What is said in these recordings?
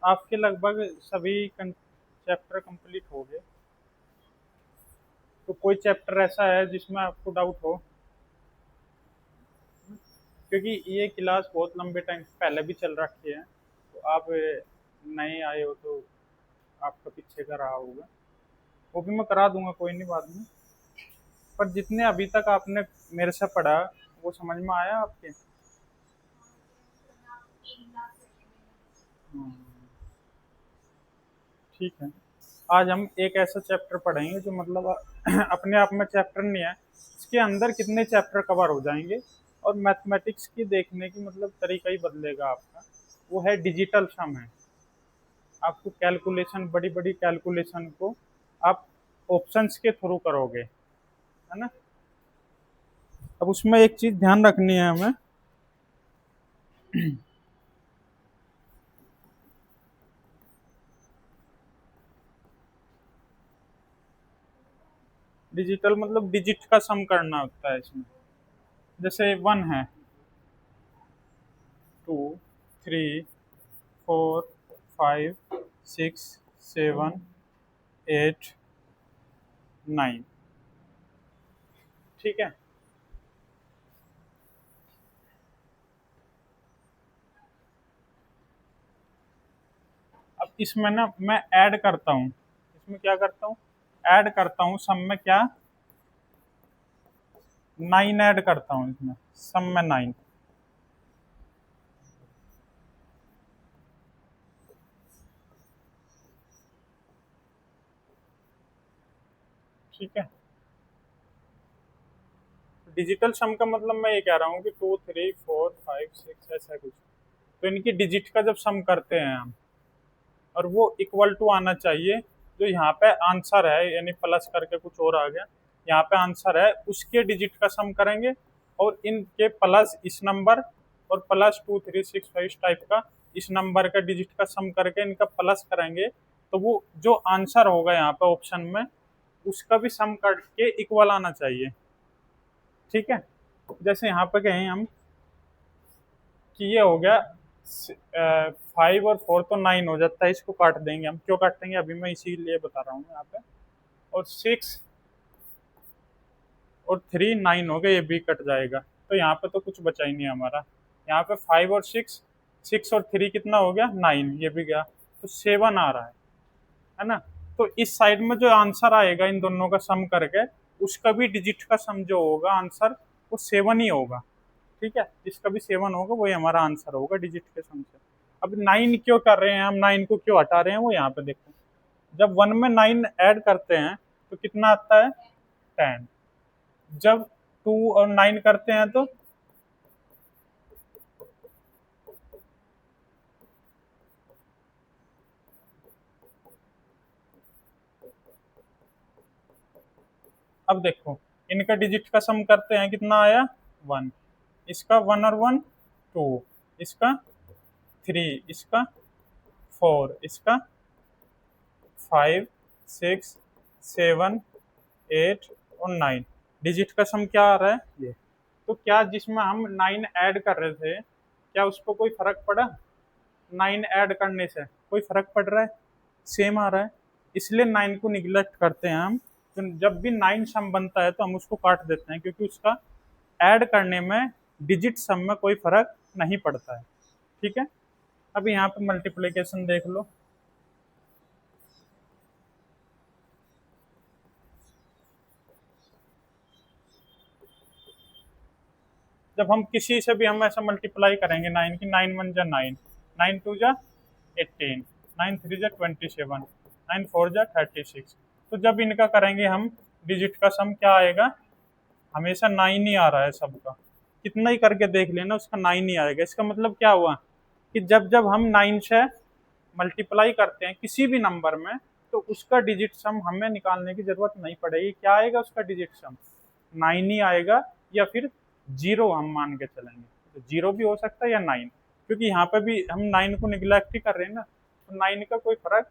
आपके लगभग सभी चैप्टर कंप्लीट हो गए। तो कोई चैप्टर ऐसा है जिसमें आपको डाउट हो? क्योंकि ये क्लास बहुत लंबे टाइम पहले भी चल रखी है, तो आप नए आए हो तो आपका पीछे का रहा होगा। वो भी मैं करा दूंगा, कोई नहीं, बाद में। पर जितने अभी तक आपने मेरे से पढ़ा, वो समझ में आया आपके? हम्म, ठीक है। आज हम एक ऐसा चैप्टर पढ़ेंगे जो मतलब अपने आप में चैप्टर नहीं है, इसके अंदर कितने चैप्टर कवर हो जाएंगे। और मैथमेटिक्स की देखने की मतलब तरीका ही बदलेगा आपका। वो है डिजिटल सम है। आपको कैलकुलेशन, बड़ी बड़ी कैलकुलेशन को आप ऑप्शंस के थ्रू करोगे, है ना। अब उसमें एक चीज ध्यान रखनी है हमें। डिजिटल मतलब डिजिट का सम करना होता है इसमें। जैसे वन है, two, three, four, five, six, seven, eight, nine. ठीक है। अब इसमें ना मैं ऐड करता हूँ, इसमें क्या करता हूँ, ऐड करता हूँ सम में क्या, नाइन ऐड करता हूँ इसमें, सम में नाइन। ठीक है। डिजिटल सम का मतलब मैं ये कह रहा हूँ कि two, three, four, five, six, ऐसा कुछ। तो इनकी डिजिट का जब सम करते हैं हम, और वो इक्वल टू आना चाहिए, जो यहाँ पे आंसर है, यानी प्लस करके कुछ और आ गया, यहाँ पे आंसर है, उसके डिजिट का सम करेंगे। और इनके प्लस इस नंबर, और plus two, three, six, five type का इस नंबर का डिजिट का सम करके इनका प्लस करेंगे। तो वो जो आंसर होगा यहाँ पे ऑप्शन में, उसका भी सम करके इक्वल आना चाहिए। ठीक है। जैसे यहाँ पे कहें हम कि ये हो गया, फाइव और फोर तो नाइन हो जाता है, इसको काट देंगे हम। क्यों काटेंगे अभी मैं इसीलिए बता रहा हूँ यहाँ पे। और सिक्स और थ्री नाइन हो गए, ये भी कट जाएगा। तो यहाँ पे तो कुछ बचा ही नहीं हमारा। यहाँ पे फाइव और सिक्स, सिक्स और थ्री कितना हो गया, नाइन, ये भी गया। तो सेवन आ रहा है ना। तो इस साइड में जो आंसर आएगा इन दोनों का सम करके, उसका भी डिजिट का सम जो होगा आंसर, वो सेवन ही होगा। ठीक है, जिसका भी सेवन होगा वही हमारा आंसर होगा डिजिट के सम से। अब नाइन क्यों कर रहे हैं हम, नाइन को क्यों हटा रहे हैं, वो यहाँ पे देखो। जब वन में नाइन ऐड करते हैं तो कितना आता है, टेन। जब टू और नाइन करते हैं तो अब देखो, इनका डिजिट का सम करते हैं, कितना आया, वन। इसका वन और वन, टू। इसका थ्री, इसका फोर, इसका फाइव, सिक्स, सेवन, एट और नाइन। डिजिट का सम क्या आ रहा है, ये। तो क्या जिसमें हम नाइन ऐड कर रहे थे, क्या उसको कोई फर्क पड़ा? नाइन ऐड करने से कोई फर्क पड़ रहा है? सेम आ रहा है। इसलिए नाइन को निग्लेक्ट करते हैं हम। तो जब भी नाइन सम बनता है तो हम उसको काट देते हैं, क्योंकि उसका ऐड करने में, डिजिट सम में कोई फर्क नहीं पड़ता है। ठीक है। अब यहाँ पे मल्टीप्लीकेशन देख लो। जब हम किसी से भी हम ऐसा मल्टीप्लाई करेंगे नाइन की, नाइन वन जा नाइन, नाइन टू जा एट्टीन, नाइन थ्री जा ट्वेंटी सेवन, नाइन फोर जा थर्टी सिक्स। तो जब इनका करेंगे हम, डिजिट का सम क्या आएगा, हमेशा नाइन ही आ रहा है सबका। कितना ही करके देख लेना, उसका नाइन ही आएगा। इसका मतलब क्या हुआ कि जब जब हम नाइन से मल्टीप्लाई करते हैं किसी भी नंबर में, तो उसका डिजिट सम हमें निकालने की जरूरत नहीं पड़ेगी। क्या आएगा उसका डिजिट सम, नाइन ही आएगा। या फिर जीरो हम मान के चलेंगे, तो जीरो भी हो सकता है या नाइन, क्योंकि यहाँ पे भी हम नाइन को निगलेक्ट ही कर रहे हैं ना, तो नाइन का कोई फर्क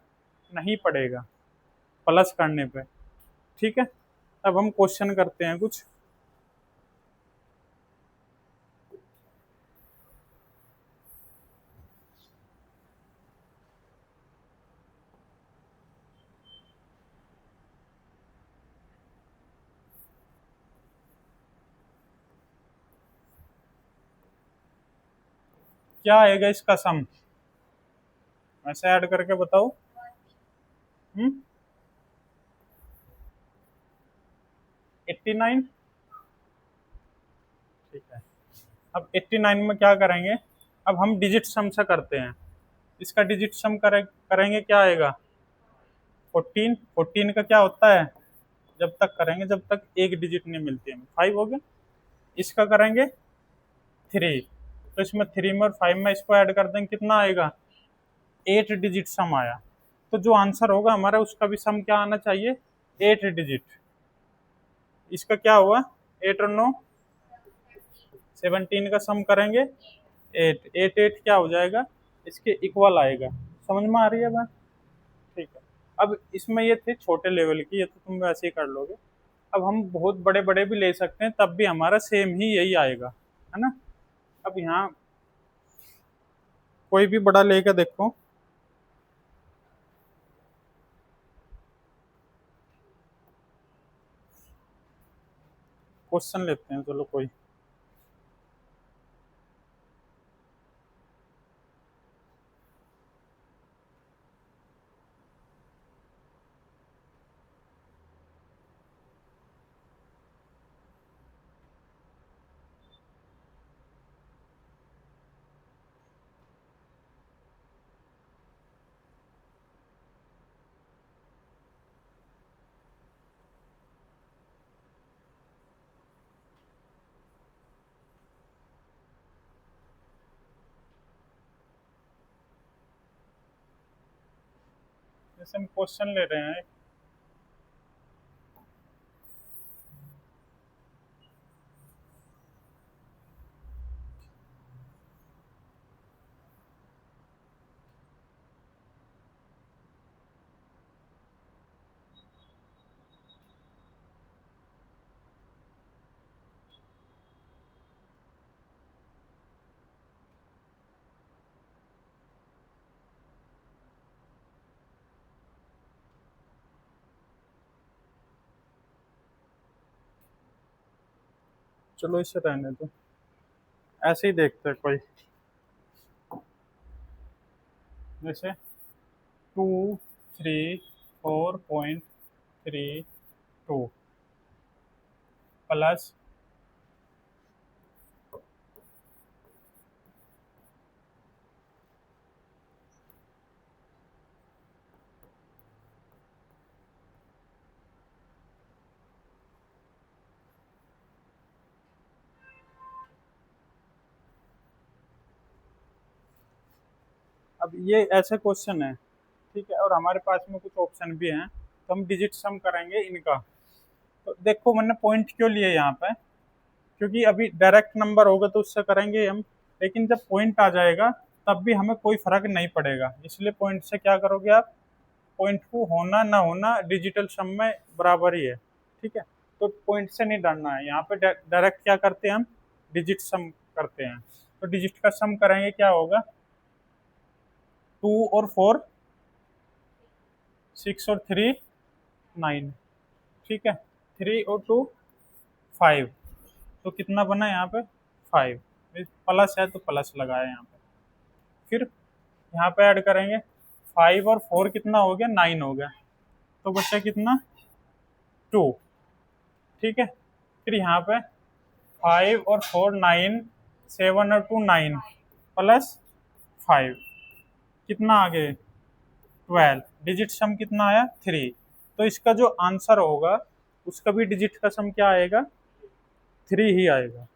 नहीं पड़ेगा प्लस करने पे। ठीक है। अब हम क्वेश्चन करते हैं कुछ। क्या आएगा इसका सम, ऐसे ऐड करके बताओ। 89। ठीक है, अब 89 में क्या करेंगे, अब हम डिजिट सम से करते हैं। इसका डिजिट सम करेंगे क्या आएगा, 14। 14 का क्या होता है, जब तक करेंगे जब तक एक डिजिट नहीं मिलती हमें, 5 हो गया। इसका करेंगे 3, तो इसमें 3 में और 5 में इसको ऐड कर देंगे, कितना आएगा, 8 डिजिट सम आया। तो जो आंसर होगा हमारा उसका भी सम क्या आना चाहिए, 8 डिजिट। इसका क्या हुआ, 8 और 9 17 का सम करेंगे 8, 8 8 क्या हो जाएगा, इसके इक्वल आएगा। समझ में आ रही है बात। ठीक है, अब इसमें ये थे छोटे लेवल की, ये तो तुम वैसे ही कर लोगे। अब हम बहुत बड़े बड़े भी ले सकते हैं, तब भी हमारा सेम ही यही आएगा, है ना। अब यहाँ कोई भी बड़ा लेके देखो, क्वेश्चन लेते हैं चलो कोई। जैसे हम क्वेश्चन ले रहे हैं, चलो इसे रहने दो, ऐसे ही देखते हैं कोई। जैसे 234.32 प्लस, अब ये ऐसे क्वेश्चन है, ठीक है, और हमारे पास में कुछ ऑप्शन भी हैं, तो हम डिजिट सम करेंगे इनका। तो देखो मैंने पॉइंट क्यों लिए यहाँ पे, क्योंकि अभी डायरेक्ट नंबर होगा तो उससे करेंगे हम, लेकिन जब पॉइंट आ जाएगा तब भी हमें कोई फर्क नहीं पड़ेगा, इसलिए पॉइंट से क्या करोगे आप, पॉइंट को होना ना होना डिजिटल सम में बराबर ही है। ठीक है, तो पॉइंट से नहीं डरना है, यहाँ पे डायरेक्ट क्या करते हैं हम, डिजिट सम करते हैं। तो डिजिट का सम करेंगे क्या होगा, 2 और 4, 6 और 3 9। ठीक है, 3 और 2 5, तो कितना बना यहाँ पे, 5। प्लस है तो प्लस लगाया यहाँ पे, फिर यहाँ पे ऐड करेंगे 5 और 4 कितना हो गया, 9 हो गया, तो बच्चा कितना, 2। ठीक है, फिर यहाँ पे 5 और 4 9, 7 और 2 9 प्लस 5, कितना आ गए, 12। डिजिट सम कितना आया, 3। तो इसका जो आंसर होगा उसका भी डिजिट का सम क्या आएगा, 3 ही आएगा।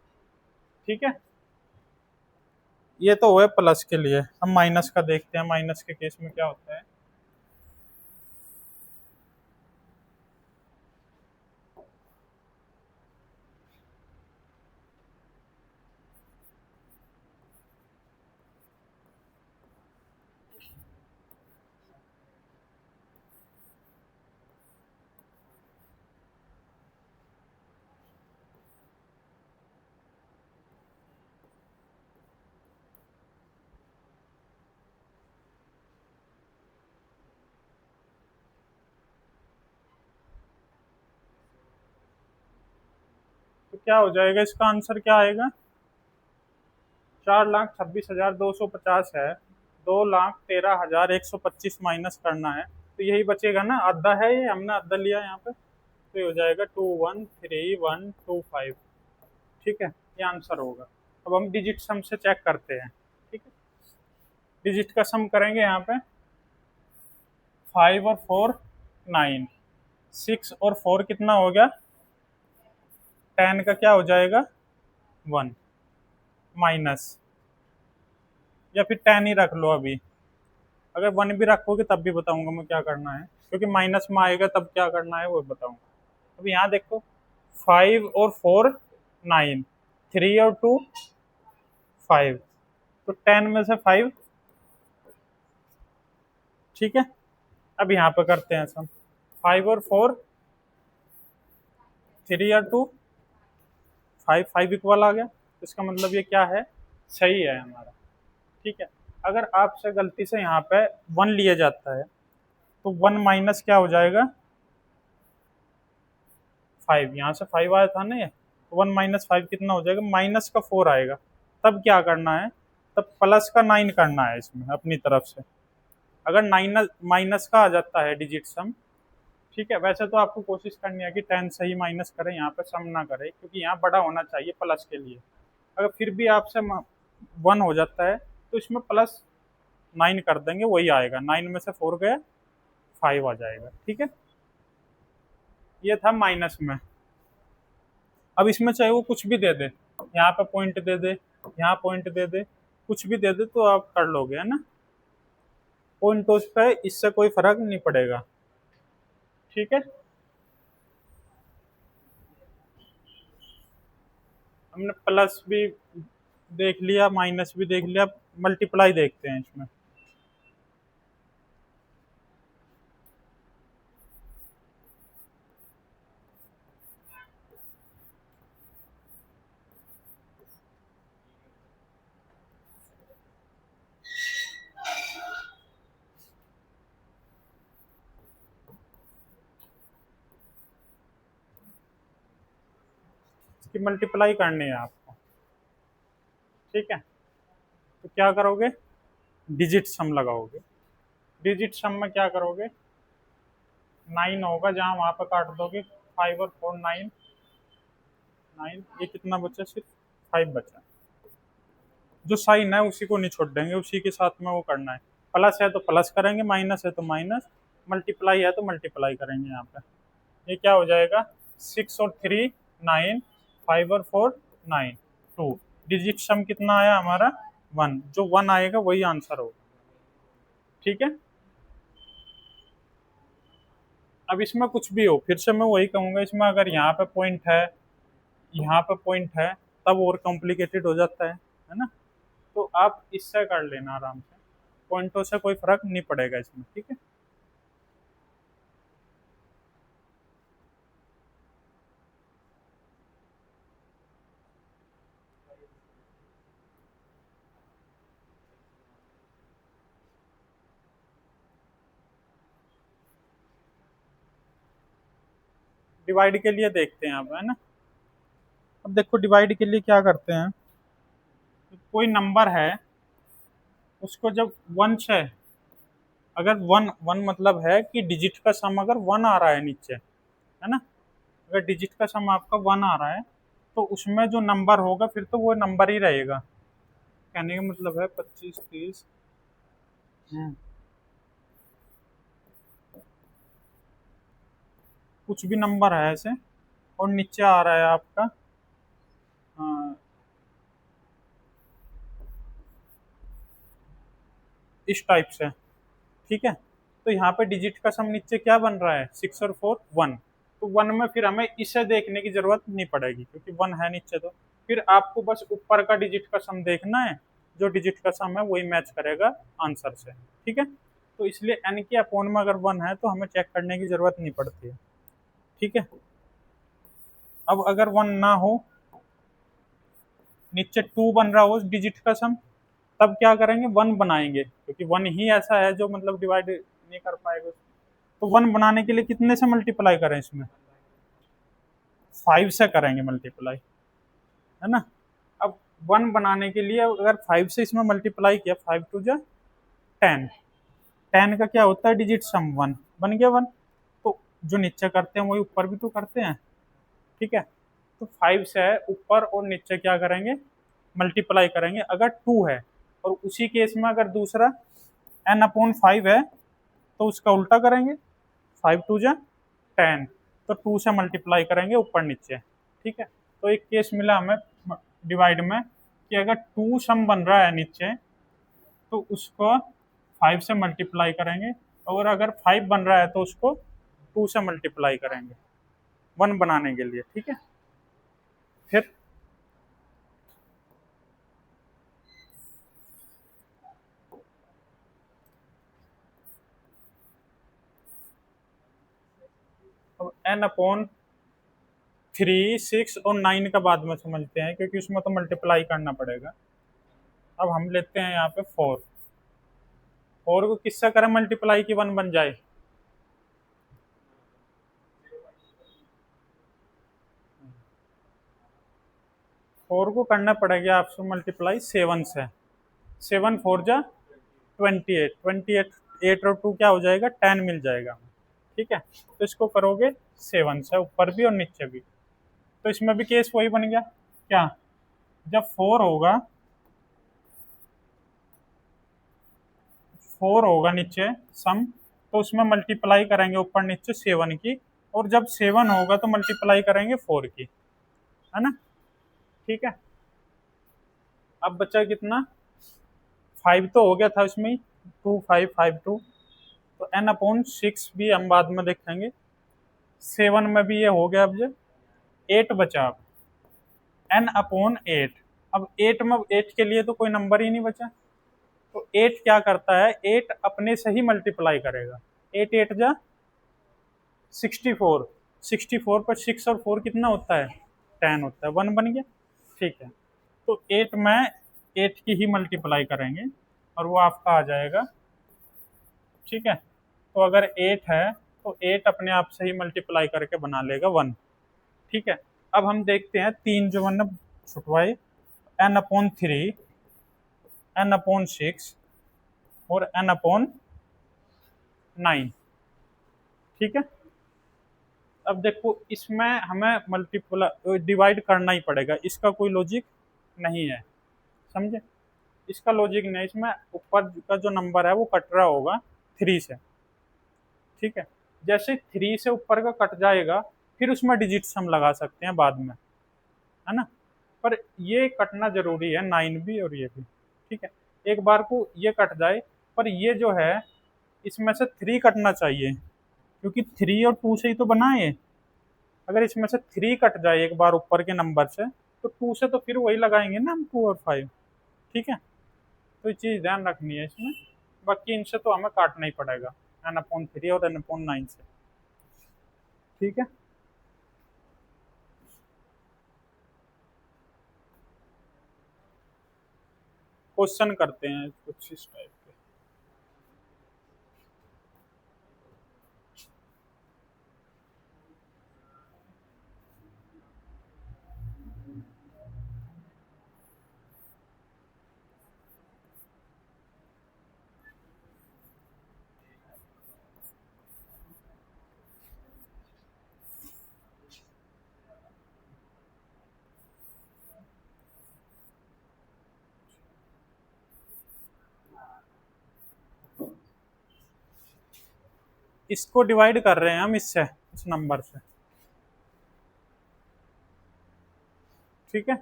ठीक है, ये तो हुआ प्लस के लिए। हम माइनस का देखते हैं, माइनस के केस में क्या होता है। तो क्या हो जाएगा, इसका आंसर क्या आएगा, 4,26,250 है, 2,13,125 माइनस करना है, तो यही बचेगा ना, आधा है ये, हमने आधा लिया यहाँ पे, तो ये हो जाएगा 213,125। ठीक है, ये आंसर होगा। अब हम डिजिट सम से चेक करते हैं। ठीक है, डिजिट का सम करेंगे यहाँ पे, 5 और 4 9, 6 और 4 कितना हो गया, 10 का क्या हो जाएगा 1, माइनस, या फिर 10 ही रख लो अभी, अगर 1 भी रखोगे तब भी बताऊंगा मैं क्या करना है, क्योंकि माइनस में आएगा तब क्या करना है वो बताऊंगा। अब यहाँ देखो, 5 और 4 9, 3 और 2 5, तो 10 में से 5। ठीक है, अब यहाँ पे करते हैं सम, 5 और 4, 3 और 2 5, 5 इक्वल आ गया, इसका मतलब ये क्या है, सही है हमारा। ठीक है, अगर आपसे गलती से यहाँ पे 1 लिया जाता है तो 1 माइनस क्या हो जाएगा 5, यहाँ से 5 आया था ना ये, तो 1 माइनस 5 कितना हो जाएगा, माइनस का 4 आएगा। तब क्या करना है, तब प्लस का 9 करना है इसमें अपनी तरफ से, अगर 9 माइनस का आ जाता है डिजिट सम। ठीक है, वैसे तो आपको कोशिश करनी है कि 10 से ही माइनस करें, यहाँ पे सम ना करें, क्योंकि यहाँ बड़ा होना चाहिए प्लस के लिए। अगर फिर भी आपसे 1 हो जाता है तो इसमें प्लस 9 कर देंगे, वही आएगा, 9 में से 4 गया 5 आ जाएगा। ठीक है, ये था माइनस में। अब इसमें चाहे वो कुछ भी दे दे, यहाँ पे पॉइंट दे दे, यहाँ पॉइंट दे दे, कुछ भी दे दे तो आप कर लोगे, है ना, पॉइंटों पे इससे कोई फर्क नहीं पड़ेगा। ठीक है, हमने प्लस भी देख लिया, माइनस भी देख लिया, मल्टीप्लाई देखते हैं इसमें। इसकी मल्टीप्लाई करनी है आपको। ठीक है, तो क्या करोगे, डिजिट सम लगाओगे। डिजिट सम में क्या करोगे, 9 होगा जहाँ, वहां पर काट दोगे, 5 और 4 9, 9, ये कितना बचा, सिर्फ 5 बचा, जो साइन है उसी को नहीं छोड़ देंगे, उसी के साथ में वो करना है। प्लस है तो प्लस करेंगे, माइनस है तो माइनस, मल्टीप्लाई है तो मल्टीप्लाई करेंगे। यहाँ पे ये क्या हो जाएगा, 6 और 3 9, 5 और 4 9, 2, डिजिट सम कितना आया हमारा 1, जो 1 आएगा वही आंसर होगा। ठीक है, अब इसमें कुछ भी हो, फिर से मैं वही कहूंगा, इसमें अगर यहाँ पे पॉइंट है, यहाँ पे पॉइंट है, तब और कॉम्प्लिकेटेड हो जाता है ना, तो आप इससे कर लेना आराम से, पॉइंटों से कोई फर्क नहीं पड़ेगा इसमें। ठीक है, डिवाइड के लिए देखते हैं आप, है ना। अब देखो डिवाइड के लिए क्या करते हैं, कोई नंबर है, उसको जब 1 से, अगर 1 1 मतलब है कि डिजिट का सम अगर 1 आ रहा है नीचे, है ना, अगर डिजिट का सम आपका 1 आ रहा है तो उसमें जो नंबर होगा फिर तो वो नंबर ही रहेगा। कहने का मतलब है 25 30, कुछ भी नंबर है ऐसे, और नीचे आ रहा है आपका हाँ, इस टाइप से। ठीक है, तो यहाँ पे डिजिट का सम नीचे क्या बन रहा है, 6 और 4 1, तो 1 में फिर हमें इसे देखने की जरूरत नहीं पड़ेगी, क्योंकि 1 है नीचे, तो फिर आपको बस ऊपर का डिजिट का सम देखना है, जो डिजिट का सम है वही मैच करेगा आंसर से। ठीक है, तो इसलिए एन के अपोन में अगर 1 है तो हमें चेक करने की जरूरत नहीं पड़ती है। ठीक है, अब अगर 1 ना हो, नीचे 2 बन रहा हो डिजिट का सम, तब क्या करेंगे, 1 बनाएंगे, क्योंकि 1 ही ऐसा है जो मतलब डिवाइड नहीं कर पाएगा। तो 1 बनाने के लिए कितने से मल्टीप्लाई करें, इसमें 5 से करेंगे मल्टीप्लाई, है ना। अब वन बनाने के लिए अगर 5 से इसमें मल्टीप्लाई किया, 5 2 जा 10, 10 का क्या होता है डिजिट सम, वन बन गया वन। तो जो नीचे करते हैं वही ऊपर भी तो करते हैं, ठीक है। तो 5 से है ऊपर और नीचे क्या करेंगे, मल्टीप्लाई करेंगे अगर 2 है। और उसी केस में अगर दूसरा n/5 है तो उसका उल्टा करेंगे, 5 2 जा 10, तो 2 से मल्टीप्लाई करेंगे ऊपर नीचे, ठीक है। तो एक केस मिला हमें डिवाइड में कि अगर 2 सम बन रहा है नीचे तो उसको 5 से मल्टीप्लाई करेंगे, और अगर 5 बन रहा है तो उसको 2 से मल्टीप्लाई करेंगे वन बनाने के लिए, ठीक है। फिर अब n/3 6 और 9 का बाद में समझते हैं क्योंकि उसमें तो मल्टीप्लाई करना पड़ेगा। अब हम लेते हैं यहाँ पे 4, 4 को किससे करें मल्टीप्लाई की वन बन जाए, फोर को करना पड़ेगा आपसे मल्टीप्लाई 7 से, 7 4 जा 28, 28 8 और 2 क्या हो जाएगा 10 मिल जाएगा, ठीक है। तो इसको करोगे 7 से ऊपर भी और नीचे भी, तो इसमें भी केस वही बन गया क्या, जब 4 होगा नीचे सम, तो उसमें मल्टीप्लाई करेंगे ऊपर नीचे 7 की, और जब 7 होगा तो मल्टीप्लाई करेंगे 4 की, है ना, ठीक है। अब बचा कितना, 5 तो हो गया था इसमें, 2 5 5 2, तो n/6 भी हम बाद में देखेंगे, 7 में भी ये हो गया। अब जब 8 बचा, अब n/8, अब 8 में 8 के लिए तो कोई नंबर ही नहीं बचा, तो 8 क्या करता है, 8 अपने से ही मल्टीप्लाई करेगा, 8 8 जा 64, 64 पर 6 और 4 कितना होता है 10 होता है, वन बन गया, ठीक है। तो 8 में 8 की ही मल्टीप्लाई करेंगे और वो आपका आ जाएगा, ठीक है। तो अगर 8 है तो 8 अपने आप से ही मल्टीप्लाई करके बना लेगा वन, ठीक है। अब हम देखते हैं तीन जो मैंने छुटवाए, n/3, n/6 और n/9, ठीक है। अब देखो इसमें हमें मल्टीप्लाई डिवाइड करना ही पड़ेगा, इसका कोई लॉजिक नहीं है, समझे, इसका लॉजिक नहीं, इसमें ऊपर का जो नंबर है वो कट रहा होगा 3 से, ठीक है। जैसे 3 से ऊपर का कट जाएगा फिर उसमें डिजिट सम लगा सकते हैं बाद में, है ना, पर ये कटना जरूरी है 9 भी और ये भी, ठीक है। एक बार को ये कट जाए, पर ये जो है इसमें से 3 कटना चाहिए क्योंकि 3 और 2 से ही तो बना है। अगर इसमें से 3 कट जाए एक बार ऊपर के नंबर से तो 2 से तो फिर वही लगाएंगे ना हम, 2 और 5, ठीक है। तो ये चीज़ ध्यान रखनी है इसमें, बाकी इनसे तो हमें काटना ही पड़ेगा n/3 और n/9 से, ठीक है। क्वेश्चन करते हैं कुछ इस टाइप के। इसको डिवाइड कर रहे हैं हम इससे, इस नंबर से, ठीक है।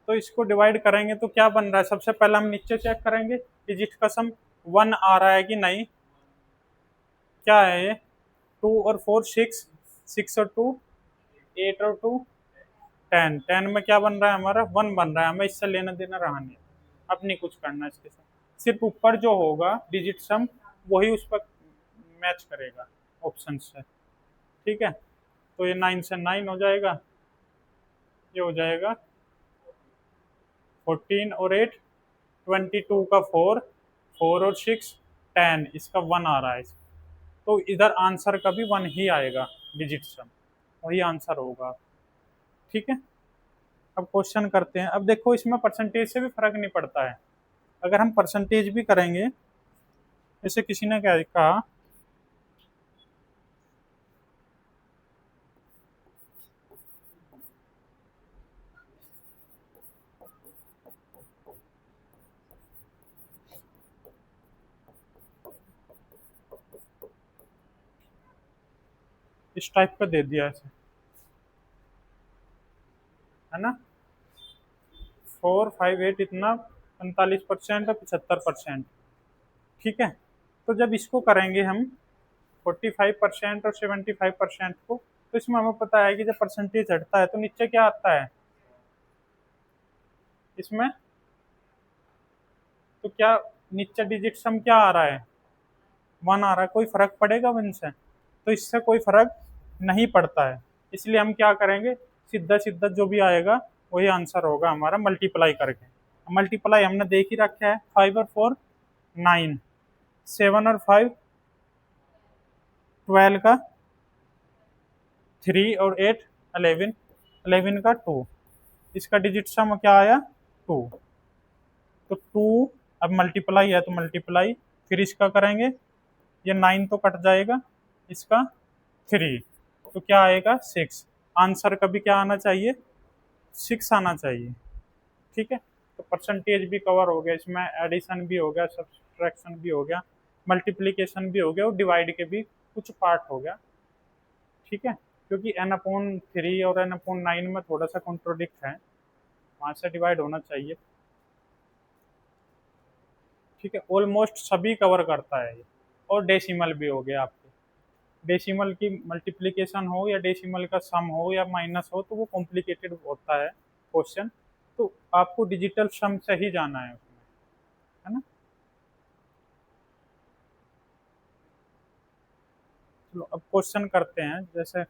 तो इसको डिवाइड करेंगे तो क्या बन रहा है, सबसे पहले हम नीचे चेक करेंगे डिजिट का सम 1 आ रहा है कि नहीं, क्या है ये 2 और 4 6, 6 और 2 8 और 2 10, 10 में क्या बन रहा है हमारा 1 बन रहा है, हमें इससे लेना देना रहा नहीं, अब नहीं कुछ करना इसके साथ, सिर्फ ऊपर जो होगा डिजिट सम वही उस पर मैच करेगा ऑप्शन से, ठीक है। तो ये 9 से 9 हो जाएगा, ये हो जाएगा 14 और 8 22 का 4, 4 और 6 10, इसका 1 आ रहा है, तो इधर आंसर का भी 1 ही आएगा डिजिट सम, वही आंसर होगा, ठीक है। अब क्वेश्चन करते हैं। अब देखो इसमें परसेंटेज से भी फर्क नहीं पड़ता है, अगर हम परसेंटेज भी करेंगे, जैसे किसी ने क्या कहा, इस टाइप का दे दिया ऐसे, है ना, 458 इतना, 45% और 75%, ठीक है। तो जब इसको करेंगे हम 45% और 75% को, तो इसमें हमें पता है कि जब परसेंटेज हटता है तो नीचे क्या आता है इसमें, तो क्या नीचे डिजिट सम क्या आ रहा है, 1 आ रहा है, कोई फर्क पड़ेगा 1 से, तो इससे कोई फर्क नहीं पड़ता है। इसलिए हम क्या करेंगे, सीधा सीधा जो भी आएगा वही आंसर होगा हमारा, मल्टीप्लाई करके। मल्टीप्लाई हमने देख ही रखा है, 5 और 4 9, 7 और 5 12 का, 3 और 8 11, 11 का 2, इसका डिजिट सम क्या आया 2, तो 2, अब मल्टीप्लाई है तो मल्टीप्लाई, फिर इसका करेंगे, ये 9 तो कट जाएगा, इसका 3, तो क्या आएगा 6, आंसर कभी क्या आना चाहिए 6 आना चाहिए, ठीक है। तो परसेंटेज भी कवर हो गया, इसमें एडिशन भी हो गया, सब्सट्रैक्शन भी हो गया, मल्टीप्लिकेशन भी हो गया, और डिवाइड के भी कुछ पार्ट हो गया, ठीक है। क्योंकि n/3 और n/9 में थोड़ा सा कॉन्ट्रोडिक्ट है, वहां से डिवाइड होना चाहिए, ठीक है। ऑलमोस्ट सभी कवर करता है ये, और डेसिमल भी हो गया आपके, डेसिमल की मल्टीप्लिकेशन हो या डेसिमल का सम हो या माइनस हो तो वो कॉम्प्लिकेटेड होता है क्वेश्चन, तो आपको डिजिटल सम से ही जाना है उसमें, है ना। चलो अब क्वेश्चन करते हैं, जैसे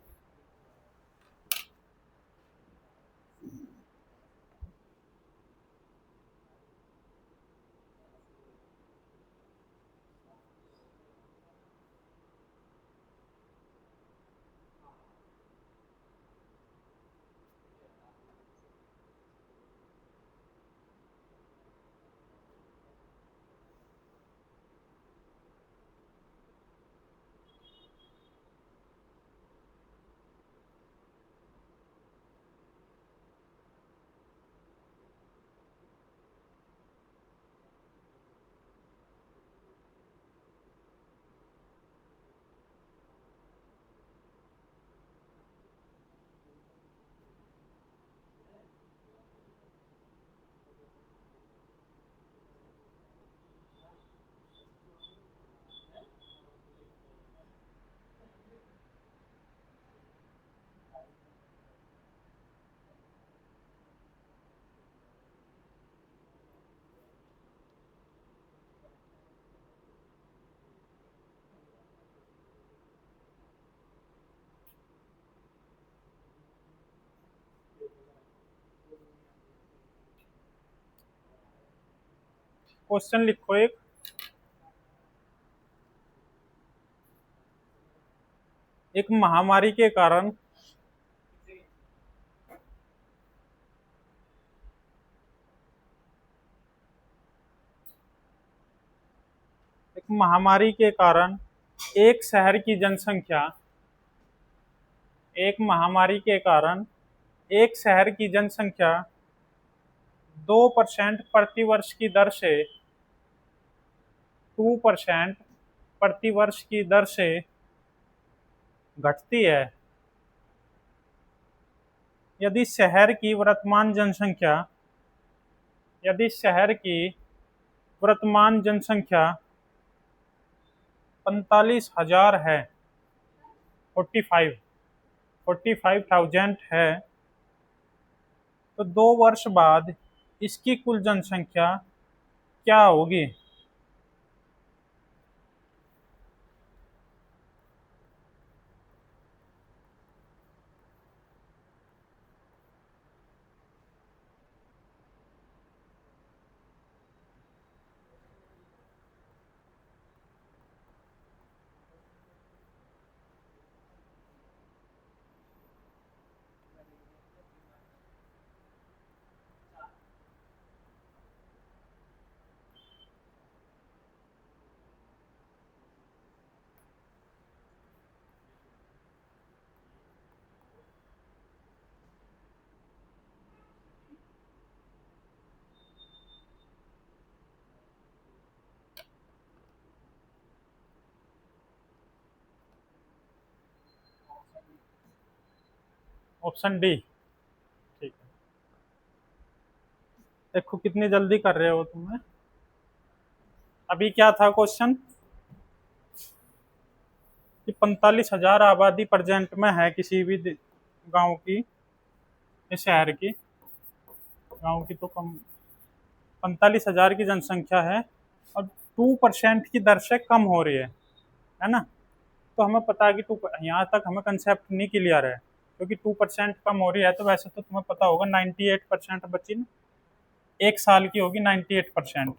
क्वेश्चन लिखो एक महामारी के कारण एक महामारी के कारण एक शहर की जनसंख्या, एक महामारी के कारण एक शहर की जनसंख्या 2% प्रति वर्ष की दर से, 2% प्रति वर्ष की दर से घटती है, यदि शहर की वर्तमान जनसंख्या, यदि शहर की वर्तमान जनसंख्या 45,000 है, 45,000 है, तो 2 वर्ष बाद इसकी कुल जनसंख्या क्या होगी। Option D. ठीक है, देखो कितनी जल्दी कर रहे हो तुम्हें। अभी क्या था क्वेश्चन कि 45,000 आबादी प्रेजेंट में है किसी भी गांव की, शहर की, गांव की तो कम, 45,000 की जनसंख्या है और 2% की दर से कम हो रही है ना। तो हमें पता है कि टू, यहाँ तक हमें कंसेप्ट नहीं क्लियर है, क्योंकि 2% कम हो रही है तो वैसे तो तुम्हें पता होगा 98% बची ना, एक साल की होगी 98%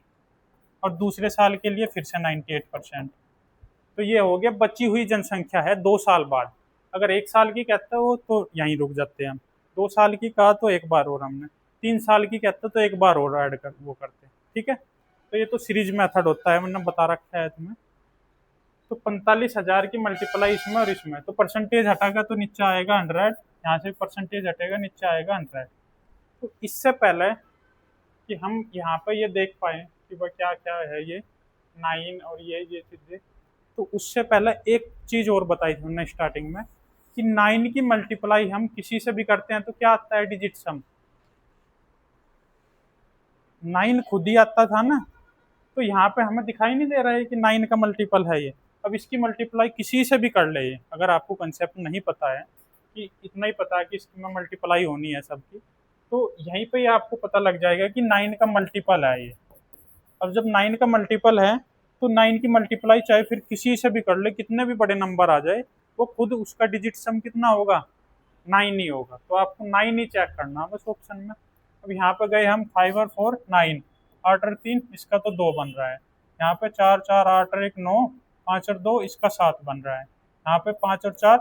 और दूसरे साल के लिए फिर से 98%। तो ये हो गया बची हुई जनसंख्या है 2 साल बाद। अगर एक साल की कहते हो तो यहीं रुक जाते हैं हम, 2 साल की कहा तो एक बार और हमने, 3 साल की कहते तो एक बार और ऐड कर वो करते। ठीक है, तो ये तो सीरीज मेथड होता है, मैंने बता रखा है तुम्हें। तो 45,000 की मल्टीप्लाई इसमें और इसमें, तो परसेंटेज हटाएगा तो नीचे आएगा 100, यहाँ से परसेंटेज हटेगा नीचे आएगा 100। तो इससे पहले कि हम यहाँ पे ये देख पाए कि वह क्या क्या है ये 9 और ये चीजें, तो उससे पहले एक चीज और बताई थी हमने स्टार्टिंग में कि 9 की मल्टीप्लाई हम किसी से भी करते हैं तो क्या आता है, डिजिट सम। 9 खुद ही आता था ना, तो यहाँ पे हमें दिखाई नहीं दे रहा है कि 9 का मल्टीपल है ये। अब इसकी मल्टीप्लाई किसी से भी कर ले, अगर आपको कंसेप्ट नहीं पता है कि इतना ही पता है कि इसकी में मल्टीप्लाई होनी है सबकी, तो यहीं पे आपको पता लग जाएगा कि 9 का मल्टीपल है ये। अब जब 9 का मल्टीपल है तो 9 की मल्टीप्लाई चाहे फिर किसी से भी कर ले, कितने भी बड़े नंबर आ जाए, वो खुद उसका डिजिट सम कितना होगा, 9 ही होगा। तो आपको 9 ही चेक करना बस ऑप्शन में। अब यहाँ पे गए हम 5 और 4 9, 8 और 3 इसका तो 2 बन रहा है, यहाँ पे 4 4 8 और 1 9, 5 और 2 इसका 7 बन रहा है, यहाँ पे 5 और 4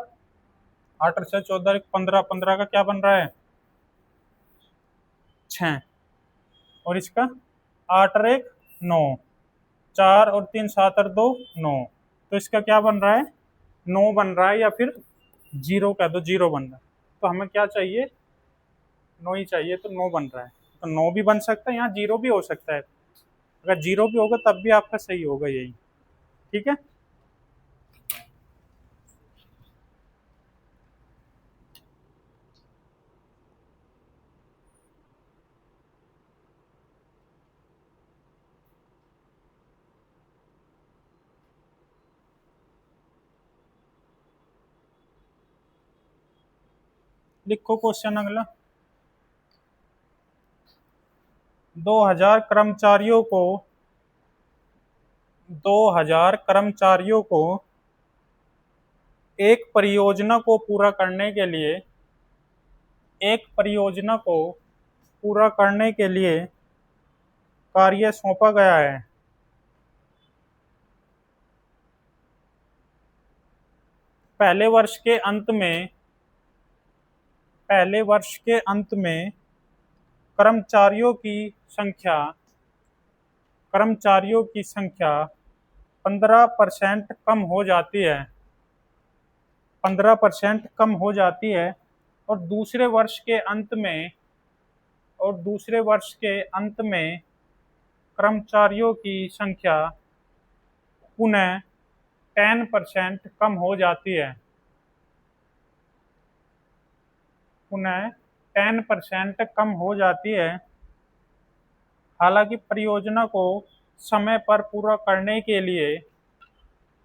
8 और 6 14 15, 15 का क्या बन रहा है 6, और इसका 8 और 1 9, 4 और 3 7 और 2 9, तो इसका क्या बन रहा है 9 बन रहा है, या फिर 0 कह दो 0 बन रहा है। तो हमें क्या चाहिए 9 ही चाहिए, तो 9 बन रहा है, तो 9 भी बन सकता है, यहाँ 0 भी हो सकता है, अगर 0 भी होगा तब भी आपका सही होगा यही। ठीक है, लिखो क्वेश्चन अगला। 2000 कर्मचारियों को 2000 कर्मचारियों को एक परियोजना को पूरा करने के लिए, एक परियोजना को पूरा करने के लिए कार्य सौंपा गया है। पहले वर्ष के अंत में, पहले वर्ष के अंत में कर्मचारियों की संख्या, कर्मचारियों की संख्या 15% कम हो जाती है, 15% कम हो जाती है, और दूसरे वर्ष के अंत में, और दूसरे वर्ष के अंत में कर्मचारियों की संख्या पुनः 10% कम हो जाती है, पुनः 10% कम हो जाती है। हालांकि परियोजना को समय पर पूरा करने के लिए,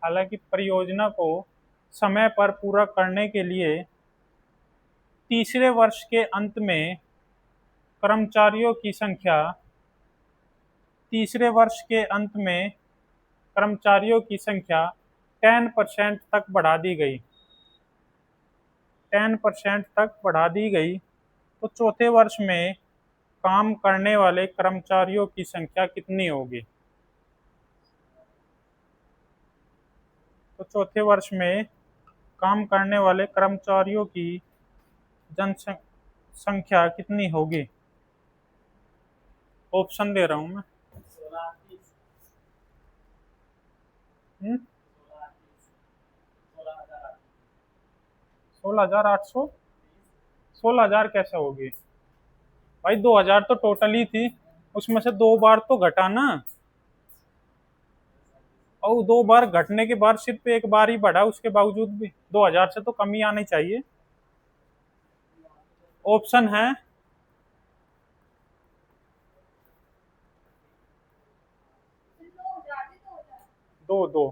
हालांकि परियोजना को समय पर पूरा करने के लिए तीसरे वर्ष के अंत में कर्मचारियों की संख्या, तीसरे वर्ष के अंत में कर्मचारियों की संख्या 10% तक बढ़ा दी गई, 10% तक बढ़ा दी गई। तो चौथे वर्ष में काम करने वाले कर्मचारियों की संख्या कितनी होगी, तो चौथे वर्ष में काम करने वाले कर्मचारियों की जनसंख्या कितनी होगी। ऑप्शन दे रहा हूं मैं। 16,800, 16,000 कैसे होगी भाई, 2,000 तो टोटल ही थी, उसमें से 2 बार तो घटा ना, और 2 बार घटने के बाद सिर्फ एक बार ही बढ़ा, उसके बावजूद भी 2,000 से तो कम ही आनी चाहिए। ऑप्शन है दो दो।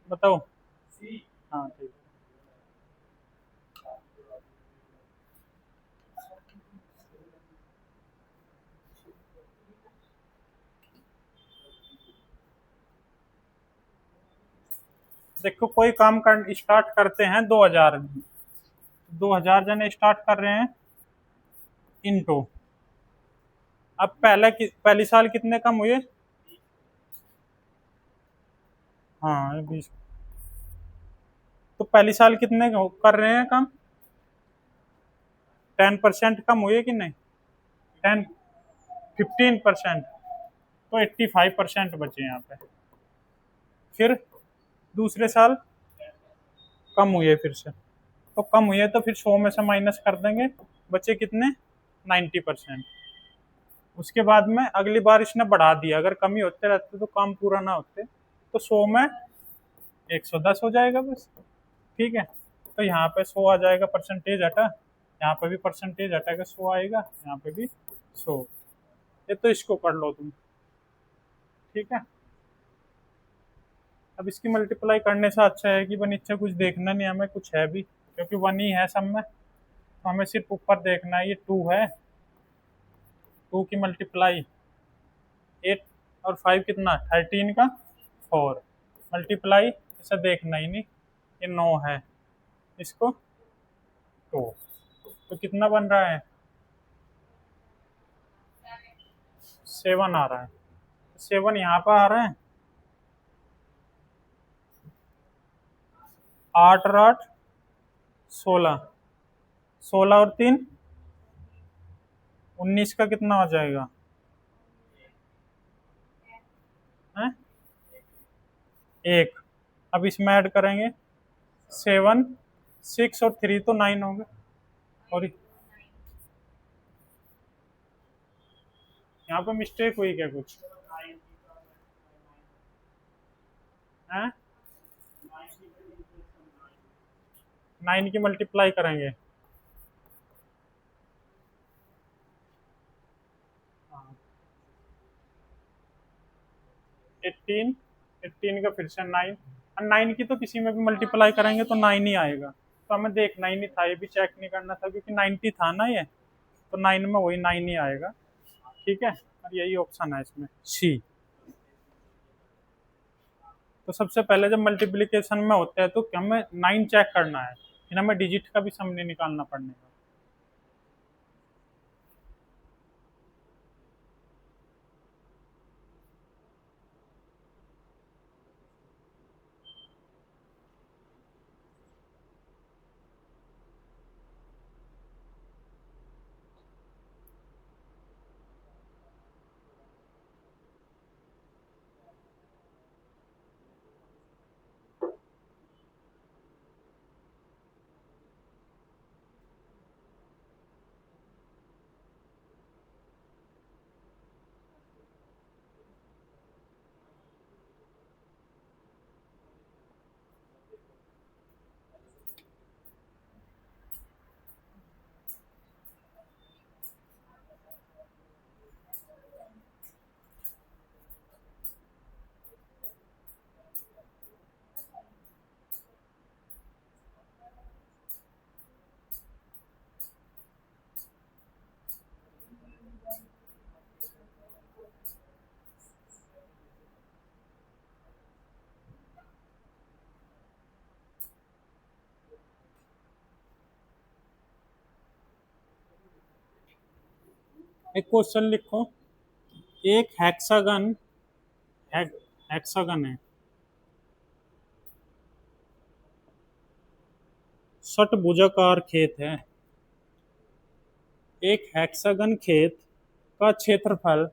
बताओ। हाँ ठीक। देखो कोई काम कर स्टार्ट करते हैं 2000, 2000 जने स्टार्ट कर रहे हैं इनटू, अब पहली साल कितने कम हुए? हाँ 20। तो पहली साल कितने कर रहे हैं कम? 10% कम हुए कि नहीं? 10, 15%। तो 85% बचे यहाँ पे। फिर दूसरे साल कम हुए फिर से, तो कम हुए तो फिर 100 में से माइनस कर देंगे, बचे कितने? 90%। उसके बाद में अगली बार इसने बढ़ा दिया, अगर कमी होते रहते तो काम पूरा ना होते, तो 100 में 110 हो जाएगा बस। ठीक है, तो यहाँ पे 100 आ जाएगा, परसेंटेज हटा, यहाँ पे भी परसेंटेज हटाएगा 100 आएगा, यहाँ पे भी 100। ये तो इसको कर लो तुम। ठीक है, अब इसकी मल्टीप्लाई करने से अच्छा है कि वन नीचे कुछ देखना नहीं हमें, कुछ है भी, क्योंकि वन ही है सब में, तो हमें सिर्फ ऊपर देखना है। ये 2 है, 2 की मल्टीप्लाई 8 और 5 कितना? 13 का 4 मल्टीप्लाई, इसे देखना ही नहीं, ये 9 है, इसको 2, तो कितना बन रहा है? 7 आ रहा है। 7 यहाँ पर आ रहा है, 8 और 8 16, 16 और 3 19 का कितना हो जाएगा? है 1। अब इसमें ऐड करेंगे 7, 6 और 3 तो 9 होंगे। और यहाँ पे मिस्टेक हुई क्या कुछ? है 9 की मल्टीप्लाई करेंगे। 18, 18 का फिर से 9, और 9 की तो किसी में भी मल्टीप्लाई करेंगे तो 9 ही आएगा, तो हमें देखना ही नहीं था, ये भी चेक नहीं करना था, क्योंकि 90 था ना ये, तो 9 में वही 9 ही आएगा। ठीक है, और यही ऑप्शन है इसमें सी। तो सबसे पहले जब मल्टीप्लिकेशन में होता है तो हमें 9 चेक करना है, फिर हमें डिजिट का भी समझ निकालना पड़ेगा। एक क्वेश्चन लिखो, एक हेक्सागन, हेक्सागन है, षटभुजाकार खेत है, एक हेक्सागन खेत का क्षेत्रफल,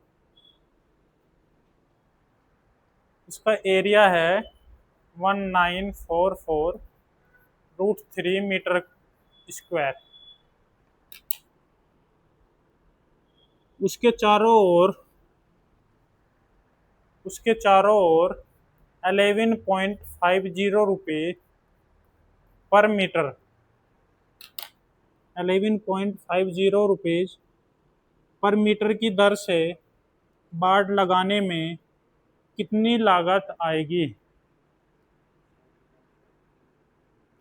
उसका एरिया है 1944 √3 मीटर स्क्वायर। उसके चारों ओर 11.50 पर मीटर, 11.50 पर मीटर की दर से बाड़ लगाने में कितनी लागत आएगी?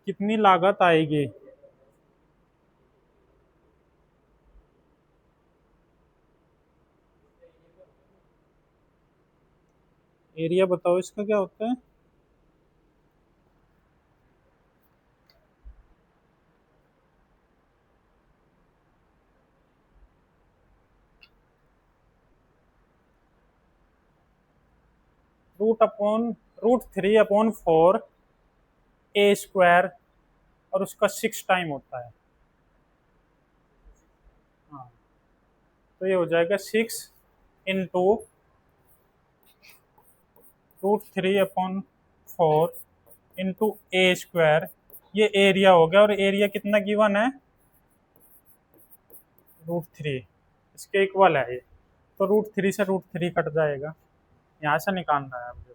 कितनी लागत आएगी? एरिया बताओ इसका क्या होता है? √3/4 A² और उसका 6 टाइम होता है। हाँ, तो ये हो जाएगा 6 × √3/4 ये एरिया हो गया, और एरिया कितना गिवन है? √3, इसके इक्वल है ये। तो √3 से √3 कट जाएगा, यहाँ से निकालना है मुझे।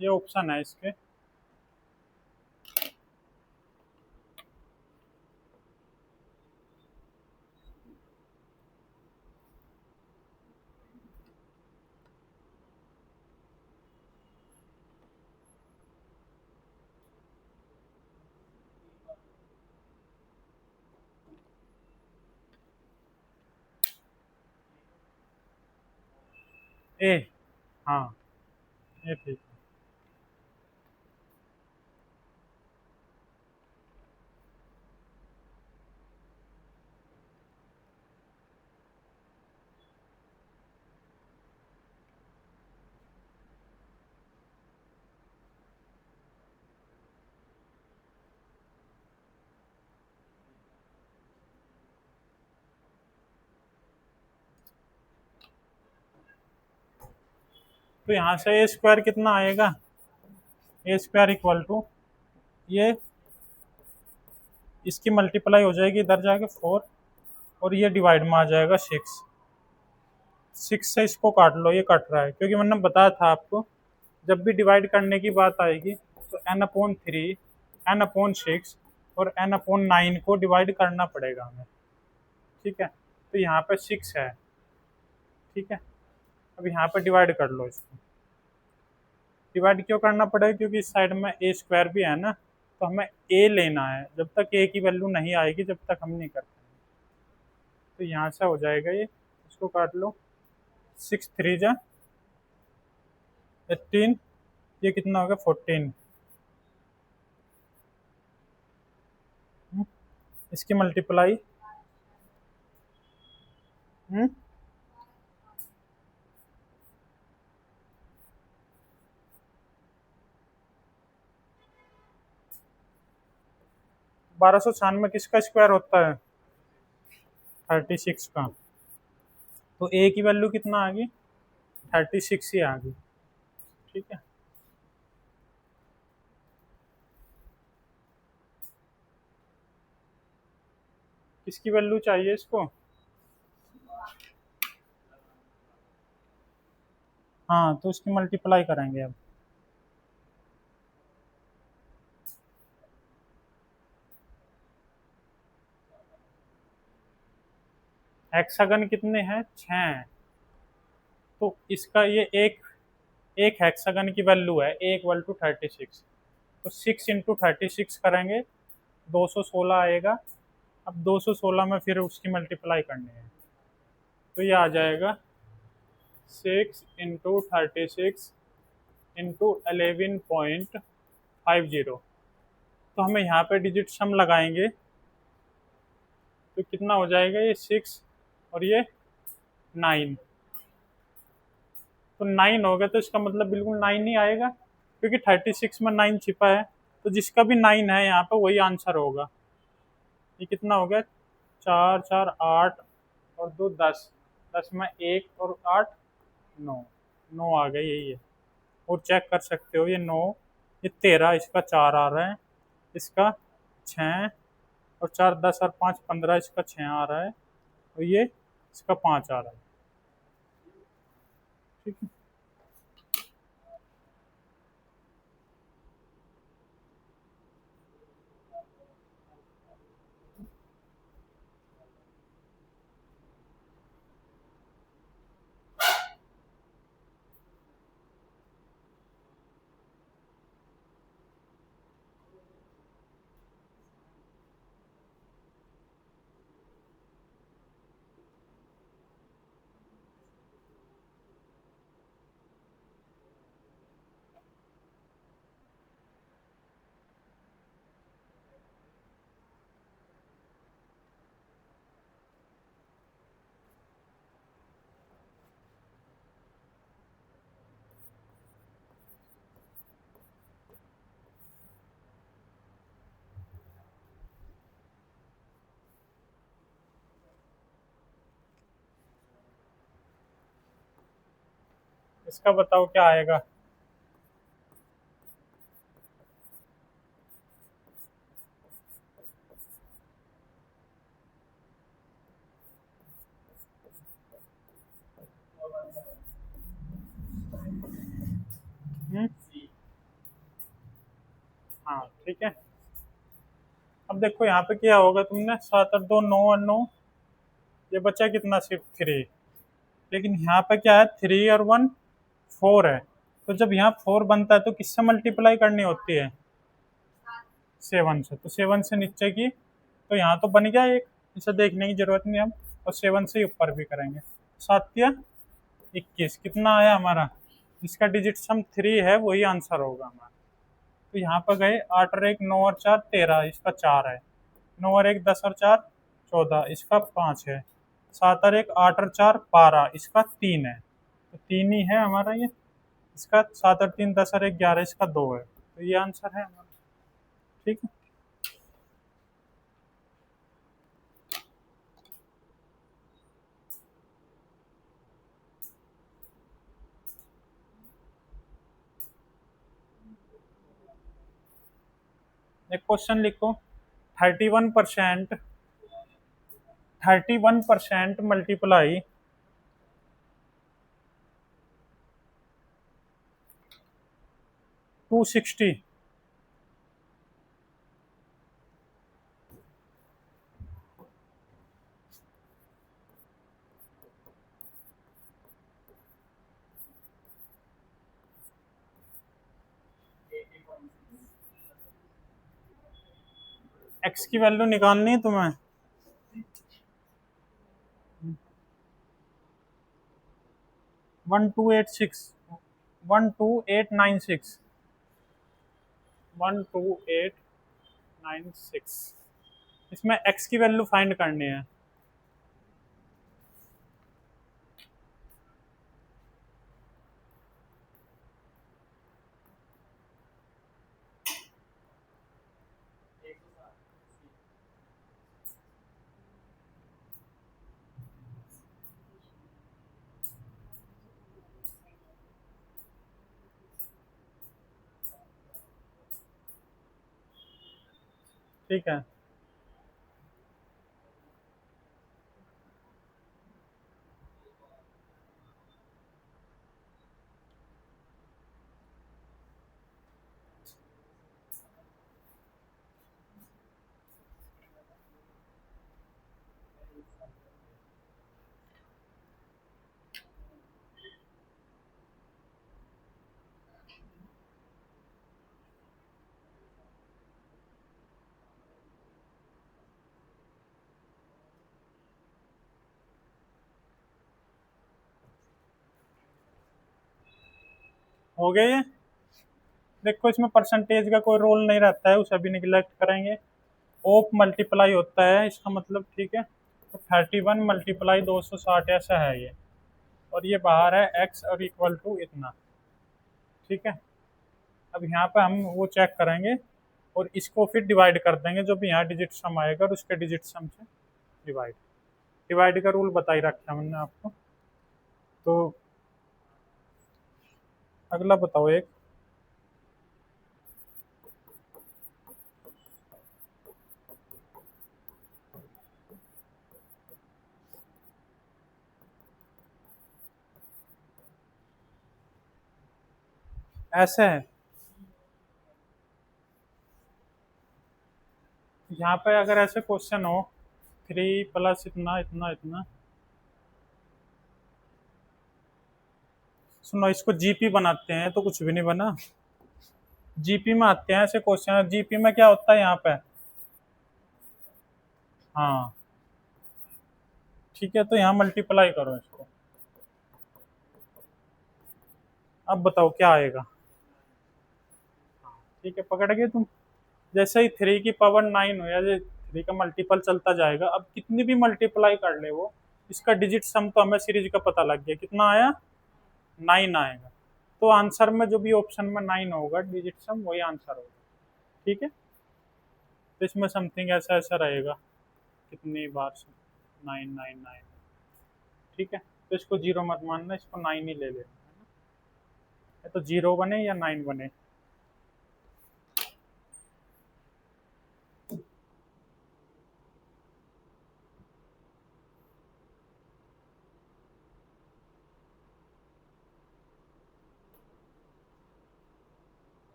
ये ऑप्शन है इसके। ए, हाँ, ये ठीक है। तो यहाँ से A² कितना आएगा? A² इक्वल टू ये, इसकी मल्टीप्लाई हो जाएगी इधर जाके 4, और ये डिवाइड में आ जाएगा 6। 6 से इसको काट लो, ये कट रहा है क्योंकि मैंने बताया था आपको, जब भी डिवाइड करने की बात आएगी तो n/3, n/6 और n/9 को डिवाइड करना पड़ेगा हमें। ठीक है, तो यहाँ पे 6 है। ठीक है, अब यहाँ पे डिवाइड कर लो इसको। डिवाइड क्यों करना पड़ेगा? क्योंकि इस साइड में A² भी है ना, तो हमें A लेना है। जब तक A की वैल्यू नहीं आएगी जब तक हम नहीं कर पाएंगे। तो यहाँ से हो जाएगा ये, इसको काट लो। 6×3 = 18, ये कितना होगा? 14। इसकी मल्टीप्लाई 1296 किसका स्क्वायर होता है? 36 का। तो A की वैल्यू कितना आ गई? 36 ही आ गई। ठीक है, किसकी वैल्यू चाहिए इसको? हाँ, तो इसकी मल्टीप्लाई करेंगे अब। हेक्सागन कितने हैं? 6 हैं। तो इसका ये एक एक हेक्सागन की वैल्यू है A = 36। तो 6 × 36 करेंगे, 216 आएगा। अब 216 में फिर उसकी मल्टीप्लाई करनी है, तो ये आ जाएगा 6 × 36 × 11.50। तो हमें यहाँ पे डिजिट सम लगाएंगे तो कितना हो जाएगा, ये 6 और ये 9। तो 9 हो गया, तो इसका मतलब बिल्कुल 9 ही आएगा, क्योंकि 36 में 9 छिपा है। तो जिसका भी 9 है यहाँ पे वही आंसर होगा। ये कितना हो गया, 4 4 8 और 2 10, 10 में 1 और 8 9, 9 आ गया, यही है। और चेक कर सकते हो, ये 9, ये 13, इसका 4 आ रहा है, इसका 6 और 4 10 और 5 15, इसका 6 आ रहा है, और ये इसका 5 आ रहा है। ठीक है। इसका बताओ क्या आएगा। हम्म, हाँ ठीक है। अब देखो यहाँ पे क्या होगा, तुमने 7 और 2 9 और 9, ये बचा कितना, सिर्फ 3। लेकिन यहाँ पे क्या है, 3 और 1 4 है। तो जब यहाँ 4 बनता है तो किससे मल्टीप्लाई करनी होती है, 7 से। तो 7 से नीचे की, तो यहाँ तो बन गया एक, इसे देखने की जरूरत नहीं हम। और 7 से ही ऊपर भी करेंगे, 7 या 21, कितना आया हमारा, जिसका डिजिट सम 3 है वही आंसर होगा हमारा। तो यहाँ पर गए 8 और 1 9 और 4 13, इसका 4 है। 9 और 1 10 और 4 14, इसका 5 है। 7 और 1 8 और 4 12, इसका 3 है। तो 3 ही है हमारा ये। इसका 7 और 3 10 और 1 11, इसका 2 है। तो ये आंसर है हमारा। ठीक है। एक क्वेश्चन लिखो, 31% 31% मल्टीप्लाई 260। एक्स की वैल्यू निकालनी है तुम्हें। 1286, 12896, 12896, इसमें एक्स की वैल्यू फाइंड करनी है। ठीक है। हो गए ये। देखो इसमें परसेंटेज का कोई रोल नहीं रहता है, उसे भी निगलेक्ट करेंगे। ओप मल्टीप्लाई होता है इसका मतलब, ठीक है। तो 31 मल्टीप्लाई 260 ऐसा है ये, और ये बाहर है एक्स और इक्वल टू इतना, ठीक है। अब यहाँ पे हम वो चेक करेंगे और इसको फिर डिवाइड कर देंगे, जो भी यहाँ डिजिट सम आएगा और उसके डिजिट सम से डिवाइड। डिवाइड का रूल बता ही रखा है मैंने आपको। तो अगला बताओ एक। ऐसे है, यहाँ पे अगर ऐसे क्वेश्चन हो 3 प्लस इतना इतना इतना, सुनो इसको जीपी बनाते हैं तो कुछ भी नहीं बना। जीपी में आते हैं ऐसे क्वेश्चन, जीपी में क्या होता है यहाँ पे, हाँ ठीक है। तो यहाँ मल्टीप्लाई करो इसको, अब बताओ क्या आएगा। ठीक है, पकड़ गए तुम। जैसे ही 3 की पावर 9 हो या 3 का मल्टीपल चलता जाएगा, अब कितनी भी मल्टीप्लाई कर ले वो, इसका डिजिट सम तो हमें सीरीज का पता लग गया, कितना आया 9 आएगा। तो आंसर में जो भी ऑप्शन में 9 होगा डिजिट सम, वही आंसर होगा, ठीक है। तो इसमें समथिंग ऐसा ऐसा रहेगा, कितनी बार 9 9 9, ठीक है। तो इसको जीरो मत मानना, इसको 9 ही ले लेना, है ना। तो जीरो बने या 9 बने।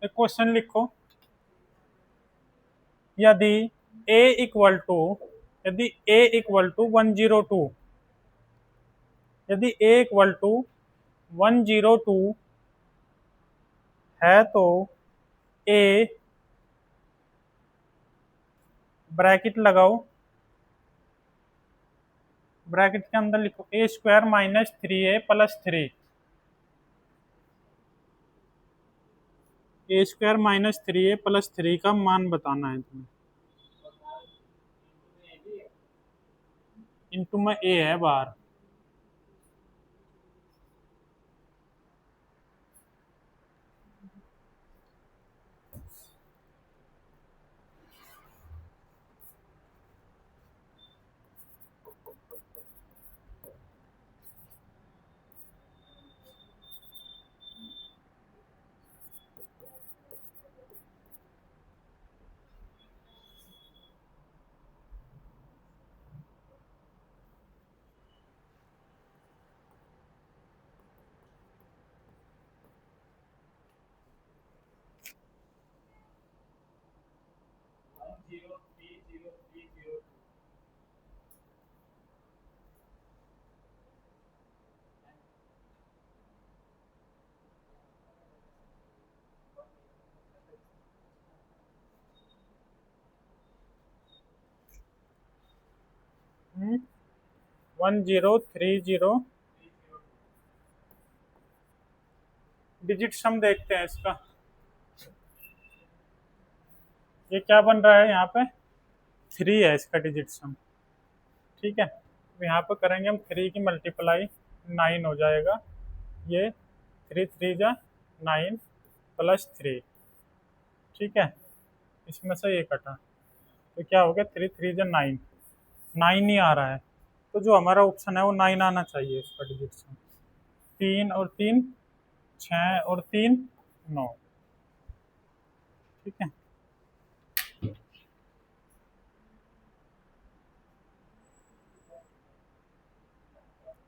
एक क्वेश्चन लिखो, यदि a इक्वल टू, यदि a इक्वल टू 102, यदि a इक्वल टू 102 है तो a, ब्रैकेट लगाओ, ब्रैकेट के अंदर लिखो a square minus 3a plus 3, A square minus 3a plus 3 का मान बताना है तुम्हें। इंटू में a है बाहर। हम्म, 1030, डिजिट सम देखते हैं इसका। ये क्या बन रहा है यहाँ पे, 3 है इसका डिजिट सम, ठीक है। तो यहाँ पे करेंगे हम 3 की मल्टीप्लाई, 9 हो जाएगा। ये 3 3 जा 9 प्लस 3, ठीक है। इसमें से ये कटा, तो क्या हो गया 3 3 जा 9, 9 ही आ रहा है। तो जो हमारा ऑप्शन है वो 9 आना चाहिए इसका डिजिट सम। 3 और 3 6 और 3 9, ठीक है।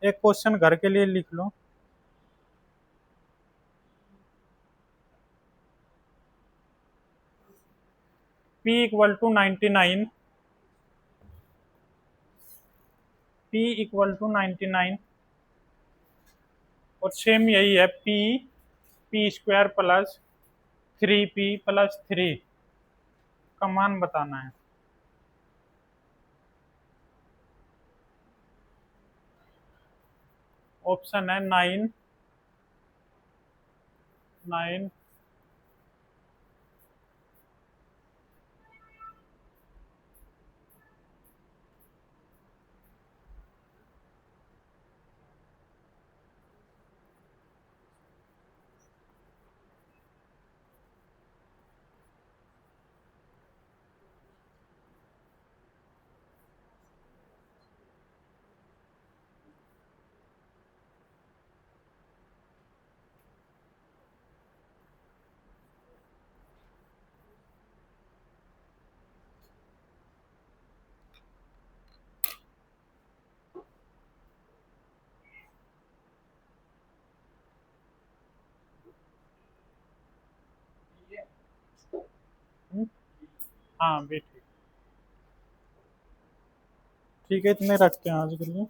एक क्वेश्चन घर के लिए लिख लो। P equal to 99, P equal to 99, और सेम यही है पी स्क्वायर प्लस 3p+3 का मान बताना है। ऑप्शन है 9, 9, हाँ भी ठीक। ठीक है, इतने रखते हैं आज के लिए।